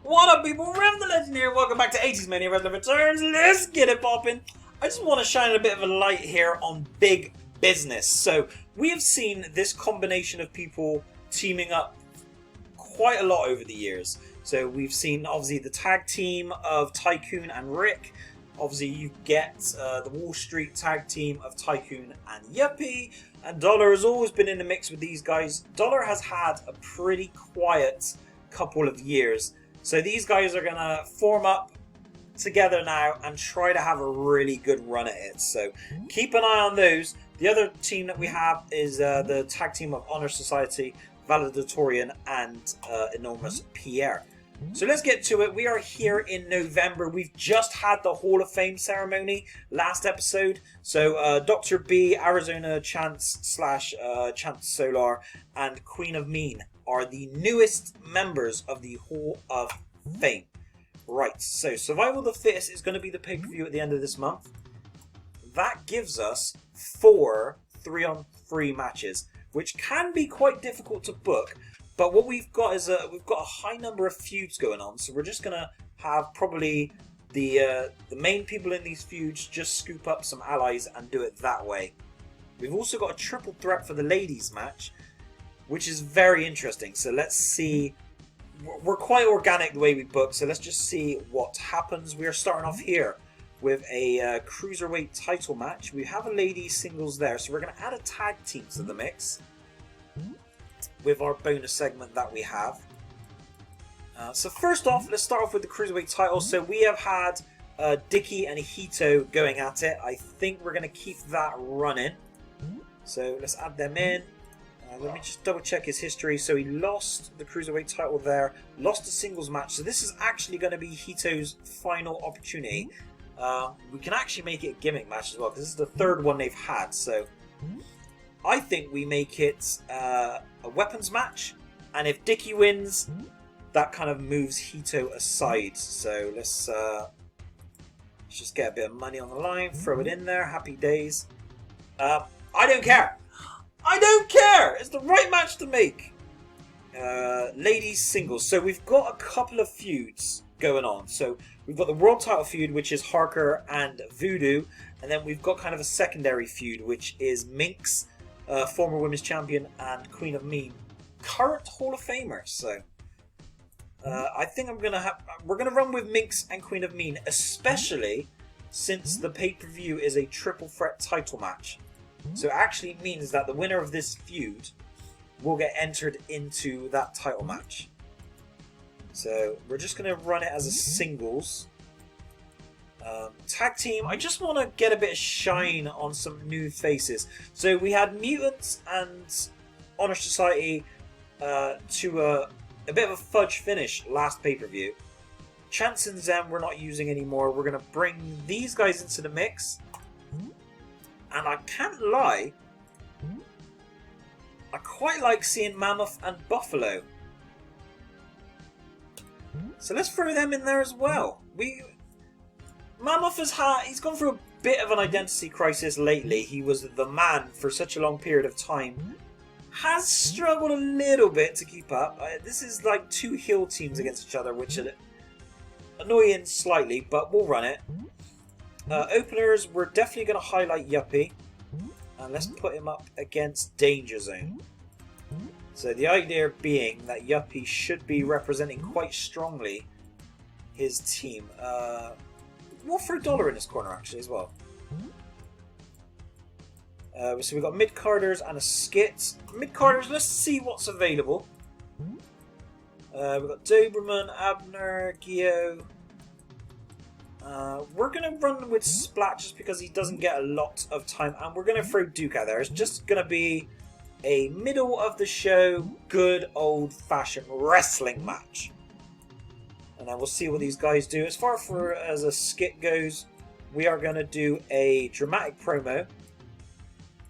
What up, people? Rev the Legend here. Welcome back to 80's Mania Wrestling Returns. Let's get it popping. I just want to shine a bit of a light here on big business. So, we have seen this combination of people teaming up quite a lot over the years. So, we've seen, obviously, the tag team of Tycoon and Rick. Obviously, you get the Wall Street tag team of Tycoon and Yuppie. And Dollar has always been in the mix with these guys. Dollar has had a pretty quiet couple of years. So these guys are going to form up together now and try to have a really good run at it. So keep an eye on those. The other team that we have is the tag team of Honor Society, Valedictorian and Enormous Pierre. So let's get to it. We are here in November. We've just had the Hall of Fame ceremony last episode. So Dr. B, Arizona Chance / Chance Solar, and Queen of Mean are the newest members of the Hall of Fame. Right, so Survival of the Fittest is going to be the pay-per-view at the end of this month. That gives us 4 3-on-3 matches, which can be quite difficult to book. But what we've got is we've got a high number of feuds going on, so we're just going to have probably the main people in these feuds just scoop up some allies and do it that way. We've also got a triple threat for the ladies match, which is very interesting. So let's see. We're quite organic the way we book, so let's just see what happens. We are starting off here with a cruiserweight title match. We have a ladies singles there, so we're going to add a tag team to the mix with our bonus segment that we have. So first off, let's start off with the cruiserweight title. So we have had Dicky and Hito going at it. I think we're going to keep that running. So let's add them in. Let me just double check his history. So he lost the cruiserweight title there, lost a singles match. So this is actually going to be Hito's final opportunity. We can actually make it a gimmick match as well, because this is the third one they've had. So I think we make it a weapons match, and if Dicky wins, that kind of moves Hito aside. So let's just get a bit of money on the line, throw it in there, happy days. I don't care. I don't care! It's the right match to make. Ladies singles. So we've got a couple of feuds going on. So we've got the world title feud, which is Harker and Voodoo. And then we've got kind of a secondary feud, which is Minx, former women's champion, and Queen of Mean, current Hall of Famer. So I think we're gonna run with Minx and Queen of Mean, especially since the pay-per-view is a triple threat title match. So it actually means that the winner of this feud will get entered into that title match. So we're just going to run it as a singles. Tag team, I just want to get a bit of shine on some new faces. So we had Mutants and Honor Society to a bit of a fudge finish last pay-per-view. Chance and Zem we're not using anymore. We're going to bring these guys into the mix. And I can't lie, I quite like seeing Mammoth and Buffalo. So let's throw them in there as well. Mammoth he's gone through a bit of an identity crisis lately. He was the man for such a long period of time. Has struggled a little bit to keep up. This is like two heel teams against each other, which are annoying slightly, but we'll run it. Openers, we're definitely going to highlight Yuppie. And let's put him up against Danger Zone. So the idea being that Yuppie should be representing quite strongly his team. We'll throw Dollar in this corner actually as well. So we've got mid-carders and a skit. Mid-carders, let's see what's available. We've got Doberman, Abner, Gio. We're going to run with Splat just because he doesn't get a lot of time. And we're going to throw Duke out there. It's just going to be a middle of the show, good old-fashioned wrestling match. And then we'll see what these guys do. As far as a skit goes, we are going to do a dramatic promo.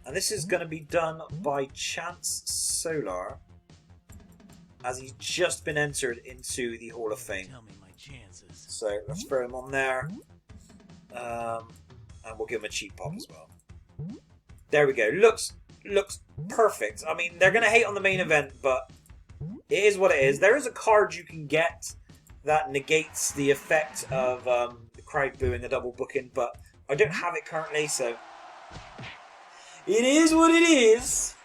And this is going to be done by Chance Solar, as he's just been entered into the Hall of Fame. So let's throw him on there. And we'll give him a cheap pop as well. There we go. Looks perfect. I mean, they're going to hate on the main event, but it is what it is. There is a card you can get that negates the effect of the crowd booing a double booking, but I don't have it currently, so it is what it is.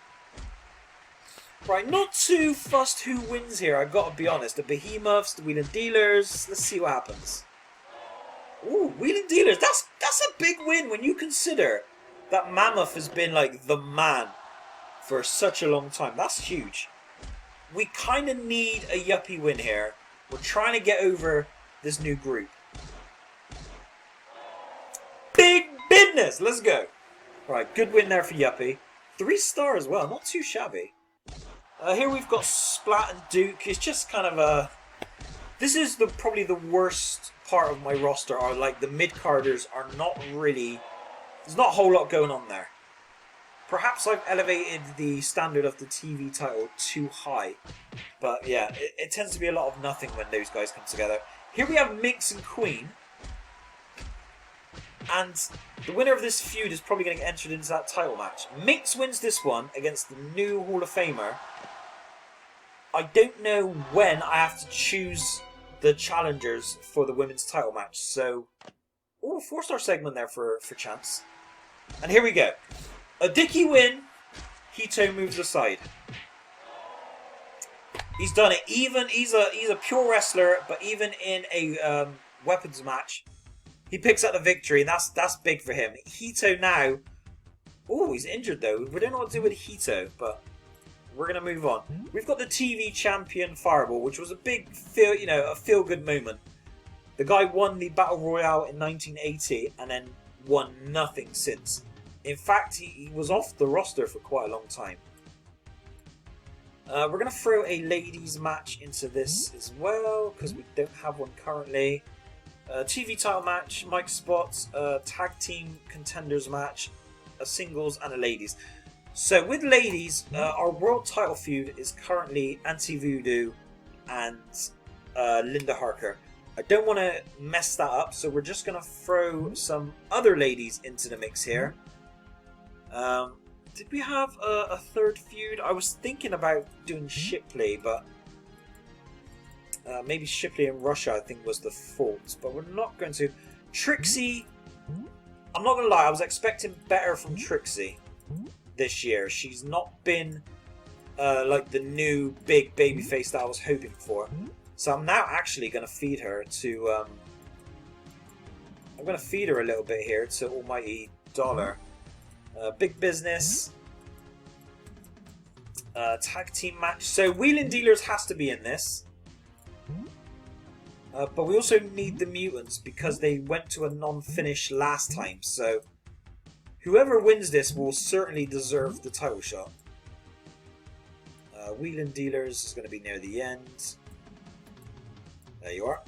Right, not too fussed who wins here, I've got to be honest. The Behemoths, the Wheeling Dealers, let's see what happens. Ooh, Wheeling Dealers, that's a big win when you consider that Mammoth has been like the man for such a long time. That's huge. We kind of need a yuppie win here. We're trying to get over this new group. Big business, let's go. Right, good win there for Yuppie. 3-star as well, not too shabby. Here we've got Splat and Duke. It's just kind of a... This is probably the worst part of my roster. Are like the mid-carders are not really... There's not a whole lot going on there. Perhaps I've elevated the standard of the TV title too high. But yeah, it tends to be a lot of nothing when those guys come together. Here we have Minx and Queen. And the winner of this feud is probably going to get entered into that title match. Minx wins this one against the new Hall of Famer. I don't know when I have to choose the challengers for the women's title match. So, ooh, 4-star segment there for Chance. And here we go. A Dicky win. Hito moves aside. He's done it. Even he's a pure wrestler, but even in a weapons match, he picks up the victory, and that's big for him. Hito now. Oh, he's injured though. We don't know what to do with Hito, but we're gonna move on. We've got the TV champion Fireball, which was a big feel-good moment. The guy won the Battle Royale in 1980 and then won nothing since. In fact, he was off the roster for quite a long time. We're going to throw a ladies match into this as well, because we don't have one currently. TV title match, Mike Spots, tag team contenders match, a singles and a ladies. So with ladies, our world title feud is currently Anti-Voodoo and Linda Harker. I don't want to mess that up, so we're just going to throw some other ladies into the mix here. Did we have a third feud? I was thinking about doing Shipley, but maybe Shipley in Russia I think was the fault, but we're not going to. Trixie, I'm not going to lie, I was expecting better from Trixie this year. She's not been like the new big babyface that I was hoping for. So I'm now actually going to feed her to... I'm going to feed her a little bit here to Almighty Dollar. Big business. Tag team match. So Wheeling Dealers has to be in this. But we also need the Mutants because they went to a non-finish last time. So whoever wins this will certainly deserve the title shot. Wheeling Dealers is going to be near the end. There you are.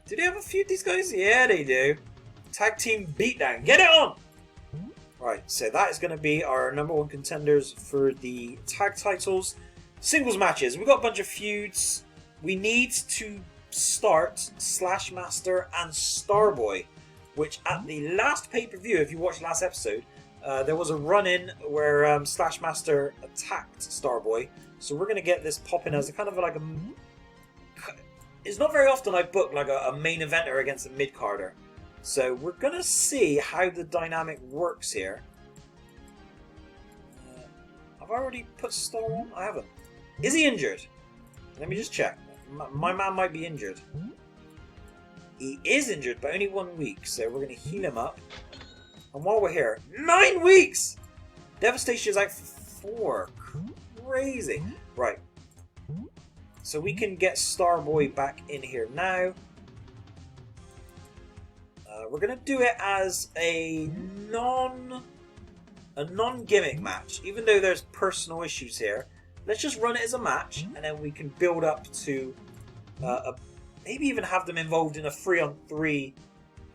Do they have a feud, these guys? Yeah, they do. Tag team beatdown. Get it on! Right, so that is going to be our #1 contenders for the tag titles. Singles matches. We've got a bunch of feuds. We need to start Slashmaster and Starboy, which at the last pay-per-view, if you watched last episode, there was a run-in where Slashmaster attacked Starboy. So we're going to get this popping as a kind of like a... It's not very often I book like a main eventer against a mid-carder. So we're going to see how the dynamic works here. Have I already put Star on? I haven't. Is he injured? Let me just check. My man might be injured. He is injured, but only 1 week. So we're going to heal him up. And while we're here, 9 weeks! Devastation is out for 4. Crazy. Right. So we can get Starboy back in here now. We're going to do it as a non-gimmick match. Even though there's personal issues here. Let's just run it as a match. And then we can build up to maybe even have them involved in a 3-on-3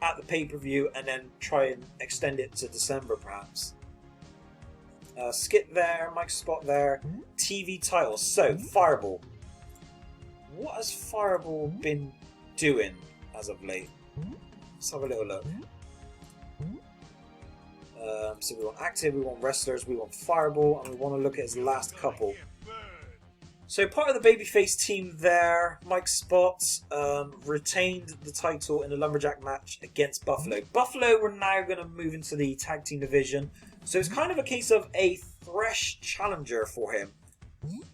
at the pay-per-view. And then try and extend it to December perhaps. Skip there, Mike Spot there. TV titles. So, Fireball. What has Fireball been doing as of late? Let's have a little look. So we want active, we want wrestlers, we want Fireball, and we want to look at his last couple. So part of the babyface team there, Mike Spots retained the title in a lumberjack match against Buffalo. Buffalo were now going to move into the tag team division, so it's kind of a case of a fresh challenger for him.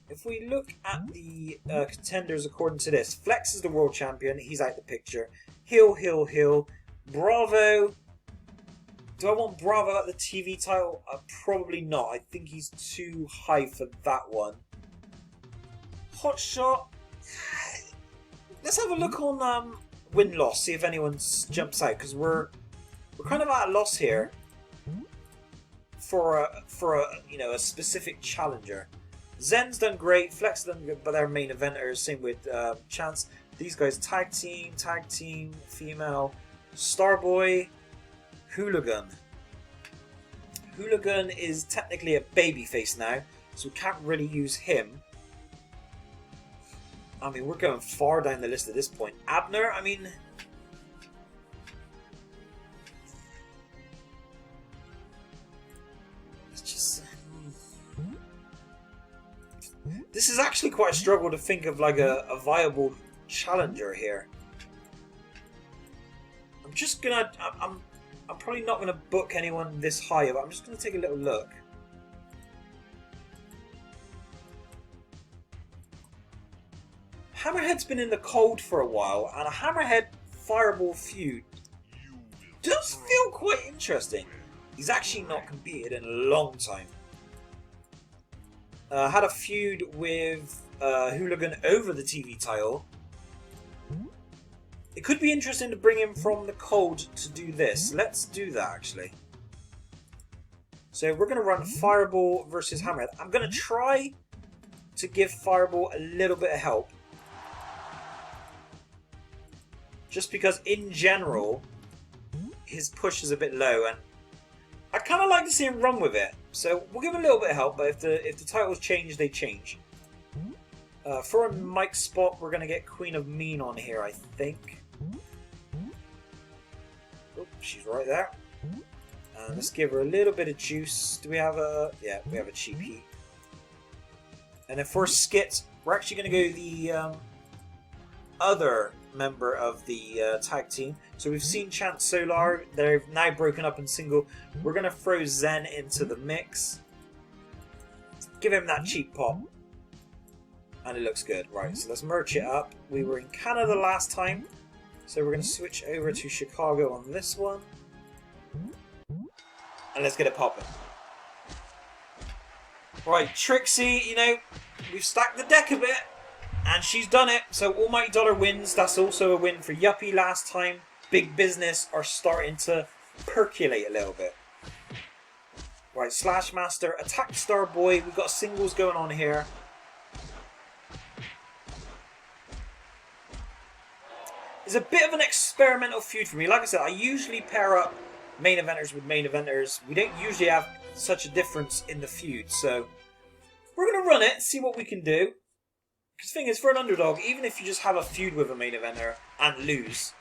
If we look at the contenders according to this, Flex is the world champion, he's out the picture. Hill. Bravo. Do I want Bravo at the TV title? Probably not. I think he's too high for that one. Hotshot. Let's have a look on win-loss, see if anyone jumps out, because we're kind of at a loss here for a specific challenger. Zen's done great, Flex done good, but they're main eventers. Same with Chance. These guys tag team, female, Starboy, Hooligan. Hooligan is technically a babyface now, so we can't really use him. I mean, we're going far down the list at this point. Abner, I mean... It's just... This is actually quite a struggle to think of like a viable challenger here. I'm just gonna... I'm probably not gonna book anyone this high, but I'm just gonna take a little look. Hammerhead's been in the cold for a while, and a Hammerhead Fireball feud does feel quite interesting. He's actually not competed in a long time. Had a feud with Hooligan over the TV title. It could be interesting to bring him from the cold to do this. Let's do that, actually. So we're going to run Fireball versus Hammerhead. I'm going to try to give Fireball a little bit of help. Just because, in general, his push is a bit low, and I'd kind of like to see him run with it. So we'll give him a little bit of help, but if the titles change, they change. For a Mike spot, we're going to get Queen of Mean on here, I think. Oh, she's right there. Let's give her a little bit of juice. Do we have a... Yeah, we have a cheap heat. And then for Skit, we're actually going to go the other member of the tag team. So we've seen Chance Solar. They're now broken up in single. We're going to throw Zen into the mix. Give him that cheap pop. And it looks good. Right, so let's merch it up. We were in Canada last time. So we're going to switch over to Chicago on this one. And let's get it popping. Right, Trixie, you know, we've stacked the deck a bit. And she's done it. So Almighty Dollar wins. That's also a win for Yuppie last time. Big Business are starting to percolate a little bit. Right, Slash Master, Attack Starboy. We've got singles going on here. It's a bit of an experimental feud for me. Like I said, I usually pair up main eventers with main eventers. We don't usually have such a difference in the feud. So we're going to run it, see what we can do. Because the thing is, for an underdog, even if you just have a feud with a main eventer and lose,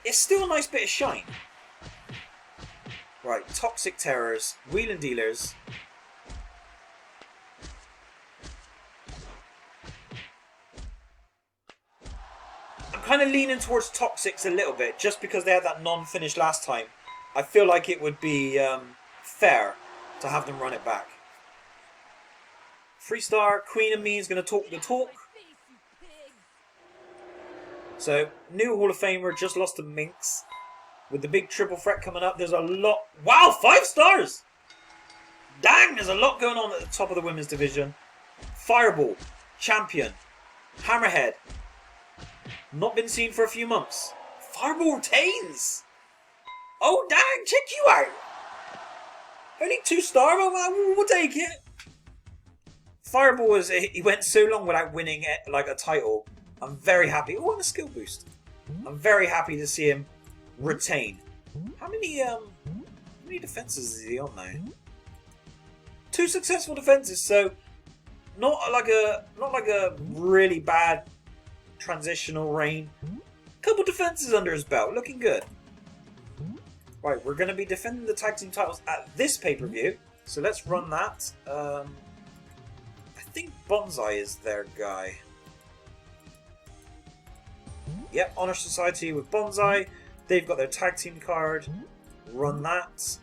it's still a nice bit of shine. Right, Toxic Terrors, Wheelin' Dealers. I'm kind of leaning towards Toxics a little bit, just because they had that non-finish last time. I feel like it would be fair to have them run it back. Freestar, Queen of Me is going to talk the talk. So, new Hall of Famer just lost to Minx. With the big triple threat coming up, there's a lot... Wow, 5 stars! Dang, there's a lot going on at the top of the women's division. Fireball, champion, Hammerhead. Not been seen for a few months. Fireball retains! Oh, dang, check you out! Only 2 star, we'll take it. Fireball was, he went so long without winning it, like a title. I'm very happy. Oh, and a skill boost. I'm very happy to see him retain. How many defenses is he on now? 2 successful defenses, so not like a really bad transitional reign. Couple defenses under his belt, looking good. Right, we're going to be defending the tag team titles at this pay-per-view, so let's run that. I think Bonsai is their guy. Yep, Honor Society with Bonsai. They've got their tag team card. Run that.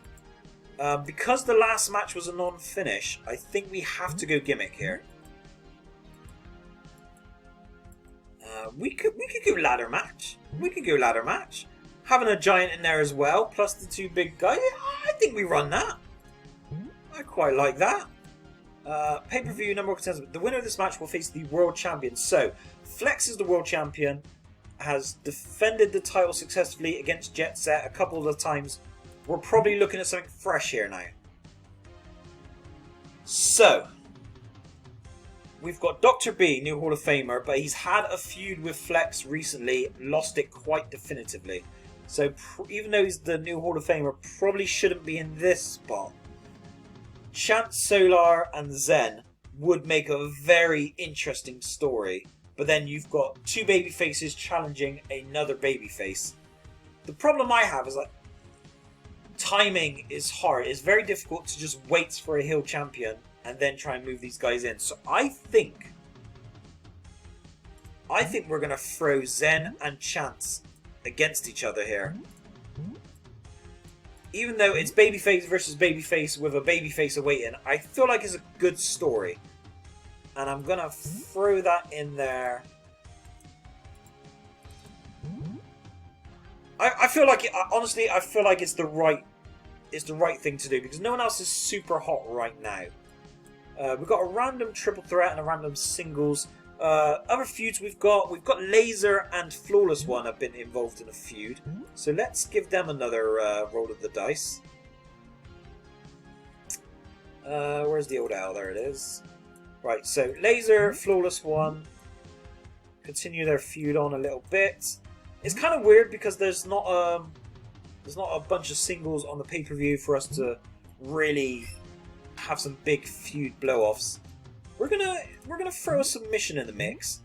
Because the last match was a non-finish, I think we have to go gimmick here. We could go ladder match. We could go ladder match. Having a giant in there as well, plus the two big guys. I think we run that. I quite like that. Pay-per-view number one contenders. The winner of this match will face the world champion. So, Flex is the world champion. Has defended the title successfully against Jet Set a couple of times. We're probably looking at something fresh here now. So, we've got Dr. B, new Hall of Famer, but he's had a feud with Flex recently, lost it quite definitively. So, even though he's the new Hall of Famer, probably shouldn't be in this spot. Chance, Solar, and Zen would make a very interesting story. But then you've got two babyfaces challenging another babyface. The problem I have is like timing is hard. It's very difficult to just wait for a heel champion and then try and move these guys in. So I think we're gonna throw Zen and Chance against each other here. Even though it's babyface versus babyface with a babyface awaiting, I feel like it's a good story. And I'm gonna throw that in there. I feel like honestly, I feel like it's the right thing to do because no one else is super hot right now. We've got a random triple threat and a random singles. Other feuds we've got Laser and Flawless One have been involved in a feud. So let's give them another roll of the dice. Where's the old owl? There it is. Right, so Laser, Flawless One, continue their feud on a little bit. It's kind of weird because there's not a bunch of singles on the pay-per-view for us to really have some big feud blow-offs. We're gonna throw a submission in the mix.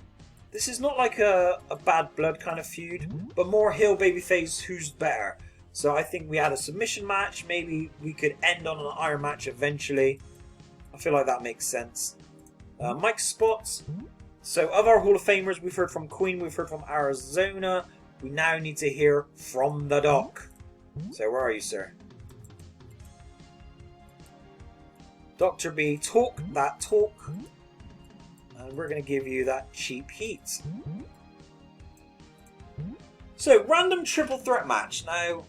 This is not like a bad blood kind of feud, but more heel babyface who's better. So I think we had a submission match. Maybe we could end on an iron match eventually. I feel like that makes sense. Mike spots. So of our Hall of Famers, we've heard from Queen, we've heard from Arizona. We now need to hear from the Doc. So where are you, sir? Dr. B, talk that talk. And we're going to give you that cheap heat. So, random triple threat match. Now,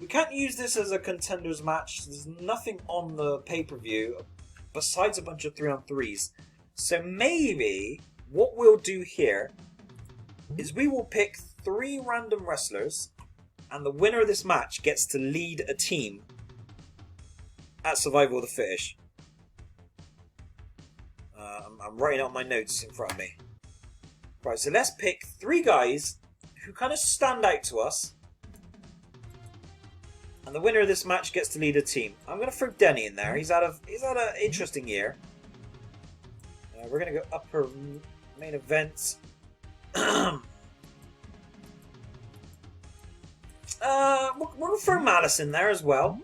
we can't use this as a contenders match. There's nothing on the pay-per-view besides a bunch of 3-on-3s. So maybe what we'll do here is we will pick 3 random wrestlers and the winner of this match gets to lead a team at Survival of the Fittest. I'm writing out my notes in front of me. Right, so let's pick 3 guys who kind of stand out to us. And the winner of this match gets to lead a team. I'm going to throw Denny in there. He's had an interesting year. We're going to go upper main event. We're going to throw Malice in there as well.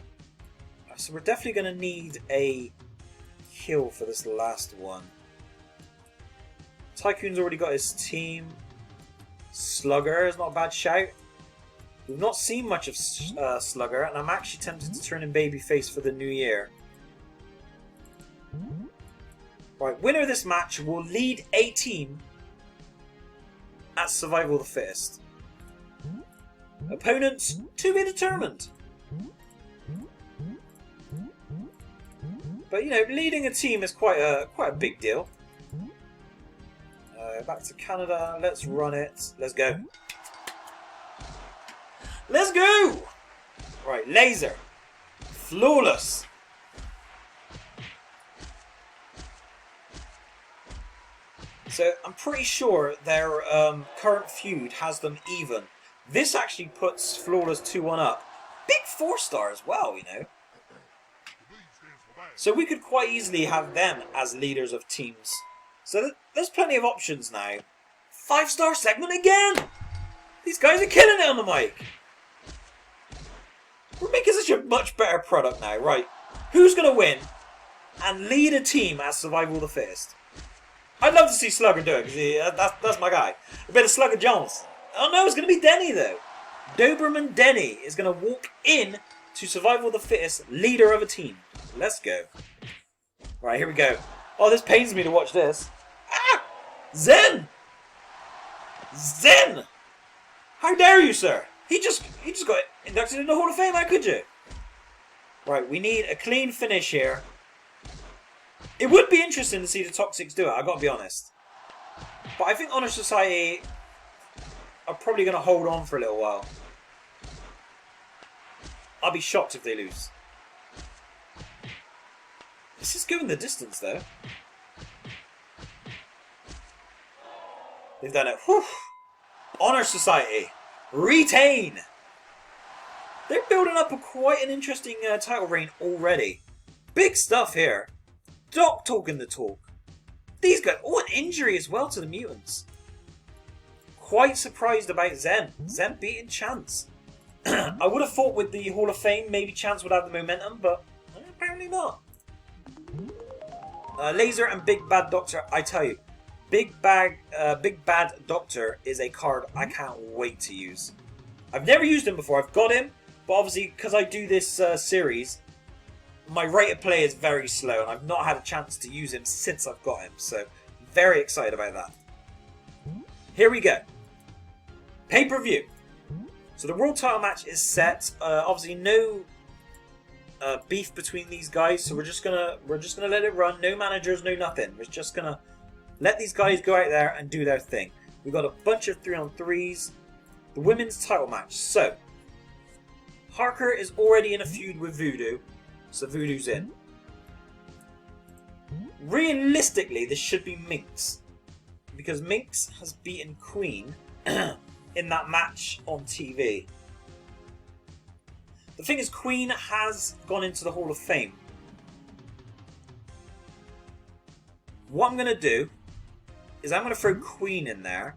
So we're definitely going to need a heel for this last one. Tycoon's already got his team. Slugger is not a bad shout. We've not seen much of Slugger, and I'm actually tempted to turn him babyface for the new year. Right, winner of this match will lead a team at Survival of the Fittest. Opponents to be determined. But you know, leading a team is quite a big deal. Back to Canada. Let's run it. Let's go. Let's go! Right, Laser. Flawless. So, I'm pretty sure their current feud has them even. This actually puts Flawless 2-1 up. Big 4-star as well, you know. So we could quite easily have them as leaders of teams. So there's plenty of options now. 5-star segment again! These guys are killing it on the mic. We're making such a much better product now. Right, who's going to win? and lead a team as Survival of the Fittest. I'd love to see Slugger do it, because that's my guy. A bit of Slugger Jones. Oh no, it's going to be Denny though. Doberman Denny is going to walk in to Survival of the Fittest, leader of a team. Let's go. Right, here we go. Oh, this pains me to watch this. Ah! Zen! Zen! How dare you, sir? He just got inducted into the Hall of Fame. How could you? Right, we need a clean finish here. It would be interesting to see the top 6 do it, I've got to be honest. But I think Honor Society are probably going to hold on for a little while. I'll be shocked if they lose. This is going the distance, though. They've done it. Whew. Honor Society. Retain. They're building up quite an interesting title reign already. Big stuff here. Doc talking the talk. These guys. Oh, an injury as well to the mutants. Quite surprised about Zen. Zen beating Chance. I would have thought with the Hall of Fame, maybe Chance would have the momentum, but apparently not. Laser and Big Bad Doctor, I tell you, Big Bad Doctor is a card I can't wait to use. I've never used him before. I've got him, but obviously because I do this series, my rate of play is very slow, and I've not had a chance to use him since I've got him. So, very excited about that. Here we go. Pay-per-view. So the world title match is set. Obviously, no beef between these guys, so we're just gonna let it run. No managers, no nothing. We're just gonna let these guys go out there and do their thing. We've got a bunch of 3-on-3s. The women's title match. So Harker is already in a feud with Voodoo, so Voodoo's in. Realistically, this should be Minx, because Minx has beaten Queen in that match on TV. The thing is, Queen has gone into the Hall of Fame. What I'm going to do is I'm going to throw Queen in there,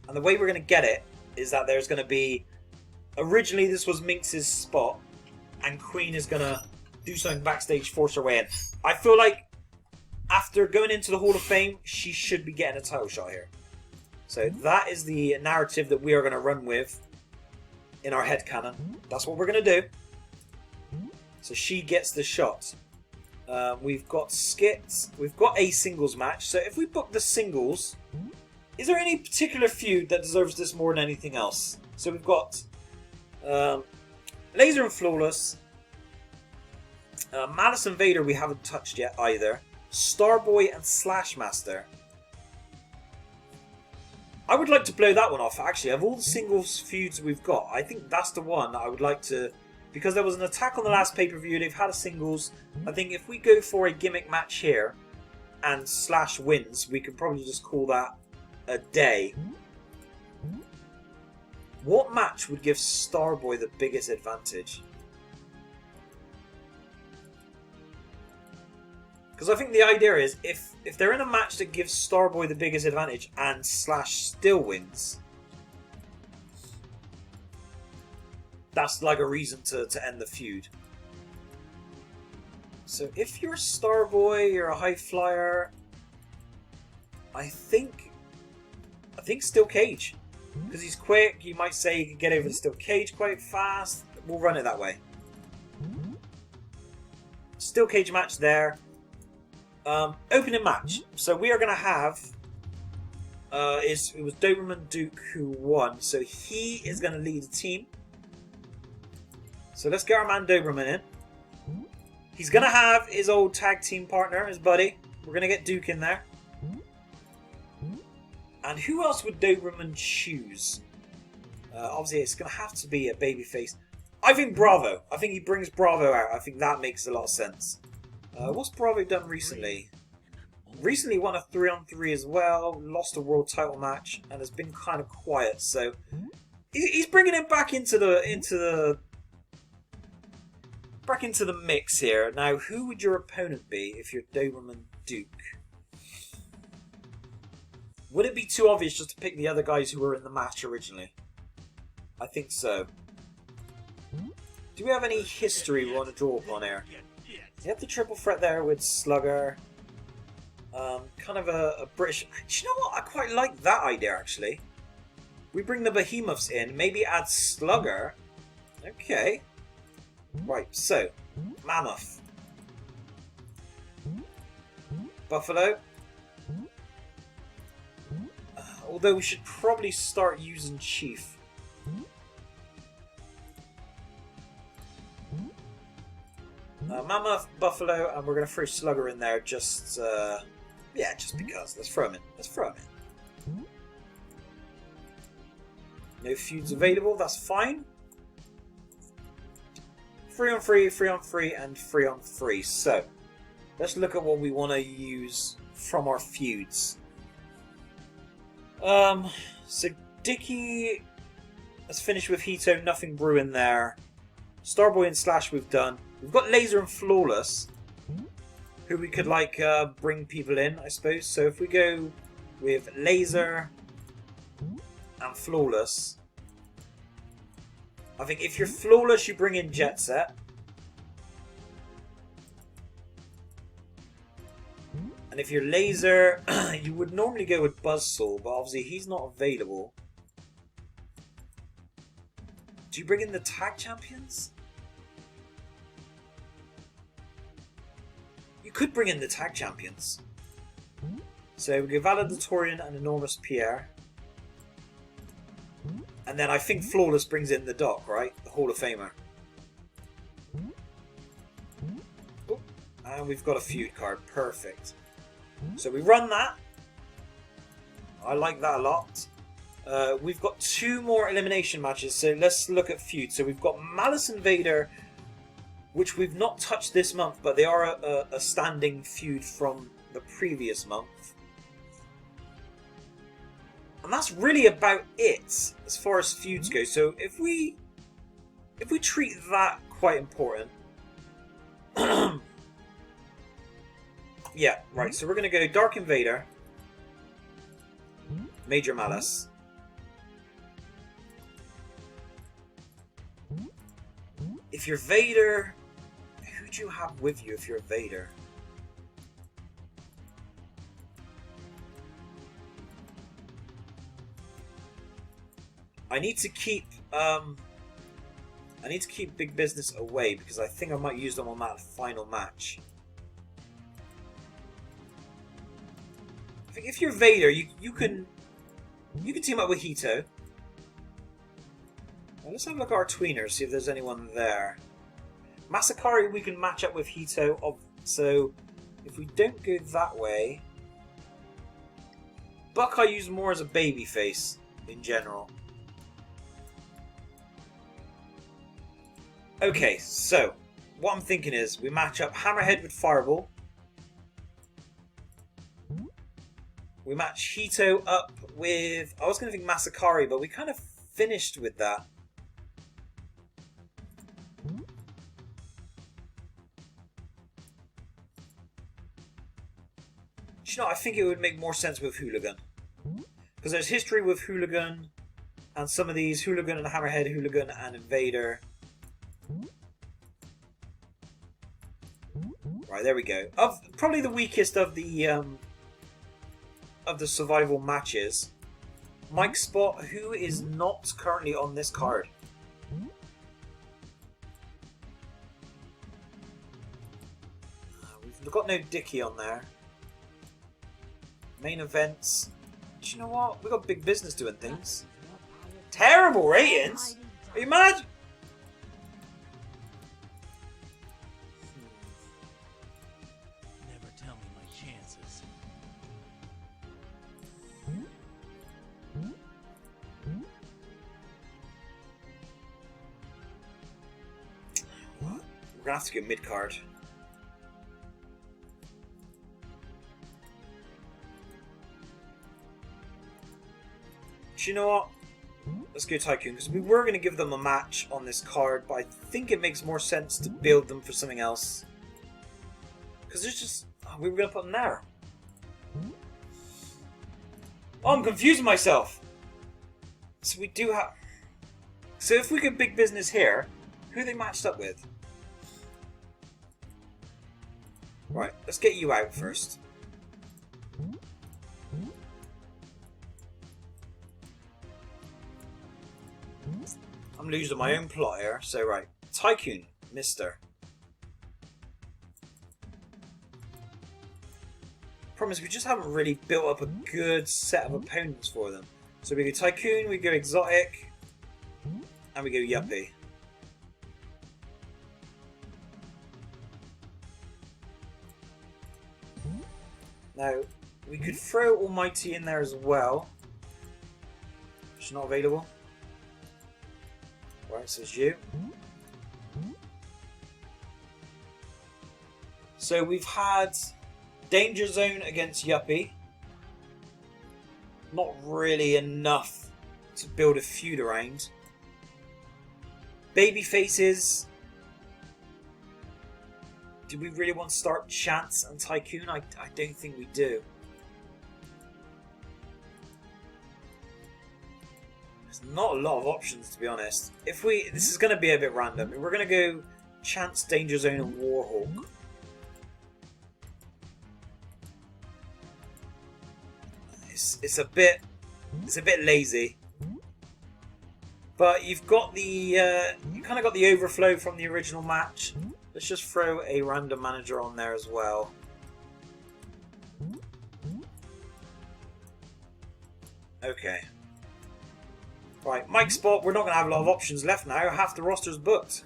and the way we're going to get it is that there's going to be... Originally this was Minx's spot, and Queen is going to do something backstage, force her way in. I feel like after going into the Hall of Fame, she should be getting a title shot here. So that is the narrative that we are going to run with in our headcanon. That's what we're going to do. So she gets the shot. We've got skits. We've got a singles match. So if we book the singles, is there any particular feud that deserves this more than anything else? So we've got Laser and Flawless. Malice and Vader we haven't touched yet either. Starboy and Slashmaster. I would like to blow that one off, actually. Of all the singles feuds we've got, I think that's the one that I would like to... Because there was an attack on the last pay-per-view, they've had a singles. I think if we go for a gimmick match here, and Slash wins, we could probably just call that a day. What match would give Starboy the biggest advantage? Because I think the idea is, if they're in a match that gives Starboy the biggest advantage and Slash still wins, that's like a reason to end the feud. So if you're Starboy, you're a high flyer, I think Steel Cage. Because he's quick, you might say he can get over the Steel Cage quite fast. We'll run it that way. Steel Cage match there. Opening match. So we are going to have... it was Doberman Duke who won. So he is going to lead the team. So let's get our man Doberman in. He's going to have his old tag team partner, his buddy. We're going to get Duke in there. And who else would Doberman choose? Obviously, it's going to have to be a babyface. I think Bravo. I think he brings Bravo out. I think that makes a lot of sense. What's Bravo done recently? Recently won a 3-on-3 as well. Lost a world title match and has been kind of quiet. So he's bringing him back into the mix here. Now, who would your opponent be if you're Doberman Duke? Would it be too obvious just to pick the other guys who were in the match originally? I think so. Do we have any history we want to draw upon here? You have the triple threat there with Slugger. Kind of a British... Do you know what? I quite like that idea, actually. We bring the Behemoths in, maybe add Slugger. Okay. Right, so, Mammoth. Buffalo. Although we should probably start using Chief. Mammoth, Buffalo, and we're going to throw Slugger in there just... yeah, just because. Let's throw him in. Let's throw him in. No feuds available, that's fine. 3 on 3, 3 on 3, and 3 on 3. So, let's look at what we want to use from our feuds. So Dicky, let's finish with Hito, nothing brewing there. Starboy and Slash we've done. We've got Laser and Flawless, who we could like bring people in, I suppose. So if we go with Laser and Flawless, I think if you're Flawless, you bring in Jet Set. And if you're Laser, you would normally go with Buzzsaw, but obviously he's not available. Do you bring in the Tag Champions? You could bring in the Tag Champions. So we go Valedictorian and Enormous Pierre. And then I think Flawless brings in the Doc, right? The Hall of Famer. Oh, and we've got a feud card. Perfect. So we run that. I like that a lot. We've got 2 more elimination matches, so let's look at feud. So we've got Malice and Vader, which we've not touched this month, but they are a standing feud from the previous month. And that's really about it as far as feuds go. So if we treat that quite important. Yeah, right, so we're going to go Dark Invader, Major Malice, if you're Vader, who do you have with you if you're Vader? I need to keep Big Business away because I think I might use them on that final match. I think if you're Vader, you can team up with Hito. Now let's have a look at our tweeners, see if there's anyone there. Masakari we can match up with Hito, so if we don't go that way, Buck I use more as a babyface in general. Okay, so what I'm thinking is we match up Hammerhead with Fireball. We match Hito up with... I was going to think Masakari, but we kind of finished with that. You know, I think it would make more sense with Hooligan. Because there's history with Hooligan, and some of these, Hooligan and Hammerhead, Hooligan and Invader. Right, there we go. Probably the weakest of the survival matches. Mike Spot, who is not currently on this card. We've got no Dicky on there. Main events. Do you know what? We've got Big Business doing things. Terrible ratings? Are you mad? Never tell me my chances. What? We're gonna have to go mid card. Do you know what? Let's go Tycoon, because we were going to give them a match on this card, but I think it makes more sense to build them for something else. Because there's just... Oh, we were going to put them there. Oh, I'm confusing myself! So we do have... So if we get Big Business here, who are they matched up with? Right, let's get you out first. I'm losing my own plot here. So, right. Tycoon, Mister. Problem is, we just haven't really built up a good set of opponents for them. So we go Tycoon, we go Exotic, and we go Yuppie. Now, we could throw Almighty in there as well. She's not available. Right, it says you. So we've had Danger Zone against Yuppie. Not really enough to build a feud around. Baby faces. Do we really want to start Chance and Tycoon? I don't think we do. There's not a lot of options, to be honest. If we, this is going to be a bit random. We're going to go Chance, Danger Zone, and Warhawk. It's a bit lazy, but you've got the you kind of got the overflow from the original match. Let's just throw a random manager on there as well. Okay. Right, Mike spot. We're not going to have a lot of options left now. Half the roster's booked.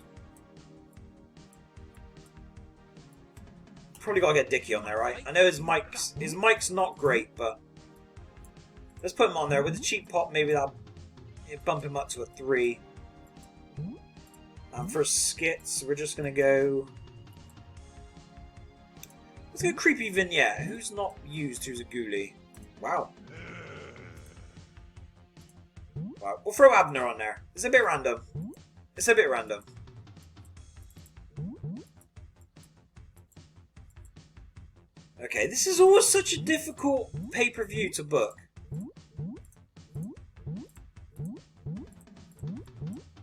Probably got to get Dickie on there, right? I know his mic's not great, but let's put him on there with the cheap pop. Maybe that'll bump him up to a 3. And for skits, we're just going to go. Let's go Creepy Vignette. Who's not used? Who's a ghoulie? Wow. Wow. We'll throw Abner on there. It's a bit random. It's a bit random. Okay, this is always such a difficult pay-per-view to book.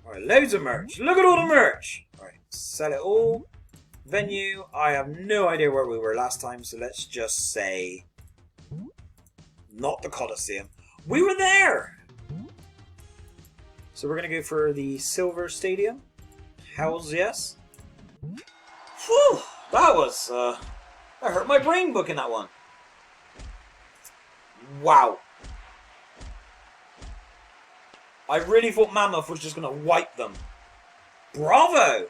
Alright, loads of merch. Look at all the merch! Alright, sell it all. Venue, I have no idea where we were last time, so let's just say not the Coliseum. We were there! So we're going to go for the Silver Stadium. Hells yes. Whew! That was, that hurt my brain booking that one. Wow. I really thought Mammoth was just going to wipe them. Bravo!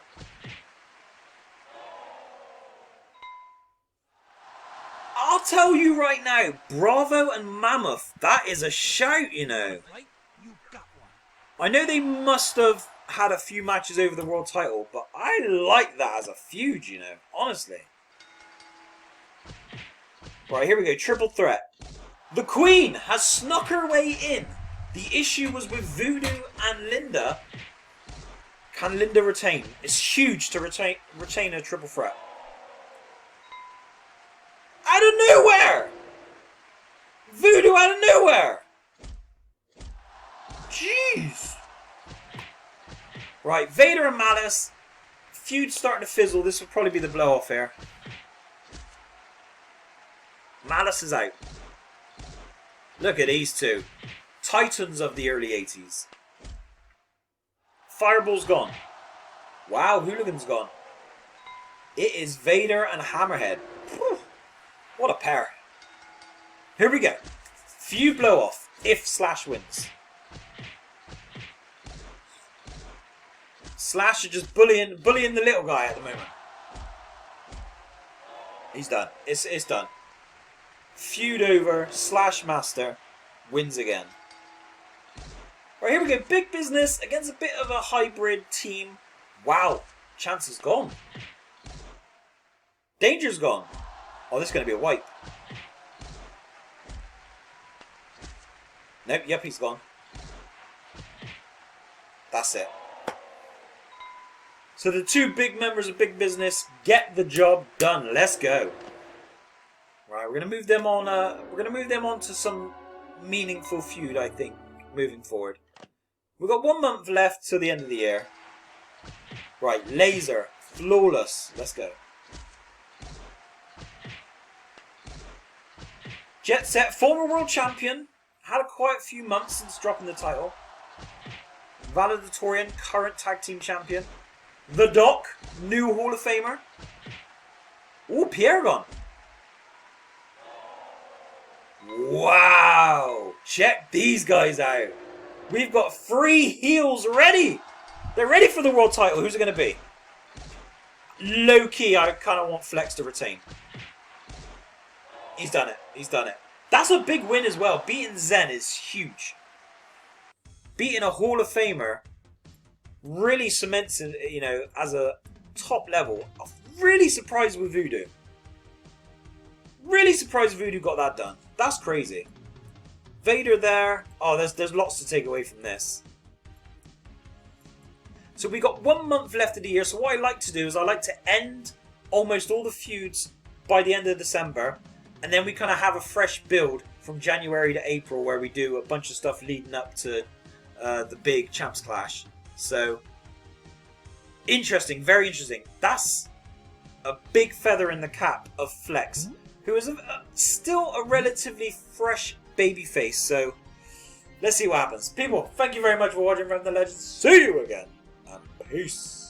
I'll tell you right now, Bravo and Mammoth, that is a shout, you know. I know they must have had a few matches over the world title, but I like that as a feud, you know, honestly. Right, here we go, triple threat. The Queen has snuck her way in. The issue was with Voodoo and Linda. Can Linda retain? It's huge to retain a triple threat. Out of nowhere! Voodoo out of nowhere! Jeez! Right, Vader and Malice. Feud starting to fizzle. This will probably be the blow off here. Malice is out. Look at these two. Titans of the early 80s. Fireball's gone. Wow, Hooligan's gone. It is Vader and Hammerhead. Whew. What a pair. Here we go. Feud blow off. If Slash wins. Slash are just bullying the little guy at the moment. He's done. It's done. Feud over. Slash Master wins again. Right, here we go. Big Business against a bit of a hybrid team. Wow. Chance is gone. Danger's gone. Oh, this is going to be a wipe. Nope, yep, he's gone. That's it. So the two big members of Big Business get the job done. Let's go. Right, we're going to move them on. We're going to move them on to some meaningful feud, I think, moving forward. We've got 1 month left till the end of the year. Right, Laser, Flawless. Let's go. Jet Set, former world champion. Had quite a few months since dropping the title. Valedictorian, current tag team champion. The Doc, new Hall of Famer. Ooh, Pierre-Gon. Wow! Check these guys out. We've got 3 heels ready. They're ready for the world title. Who's it going to be? Low key, I kind of want Flex to retain. He's done it. He's done it. That's a big win as well. Beating Zen is huge. Beating a Hall of Famer really cements it, you know, as a top level. I'm really surprised with Voodoo. Really surprised Voodoo got that done. That's crazy. Vader there. Oh, there's lots to take away from this. So we got 1 month left of the year. So what I like to do is I like to end almost all the feuds by the end of December. And then we kind of have a fresh build from January to April where we do a bunch of stuff leading up to the big Champs Clash. So, interesting, very interesting. That's a big feather in the cap of Flex, who is still a relatively fresh babyface. So, let's see what happens. People, thank you very much for watching Revan the Legend. See you again, and peace.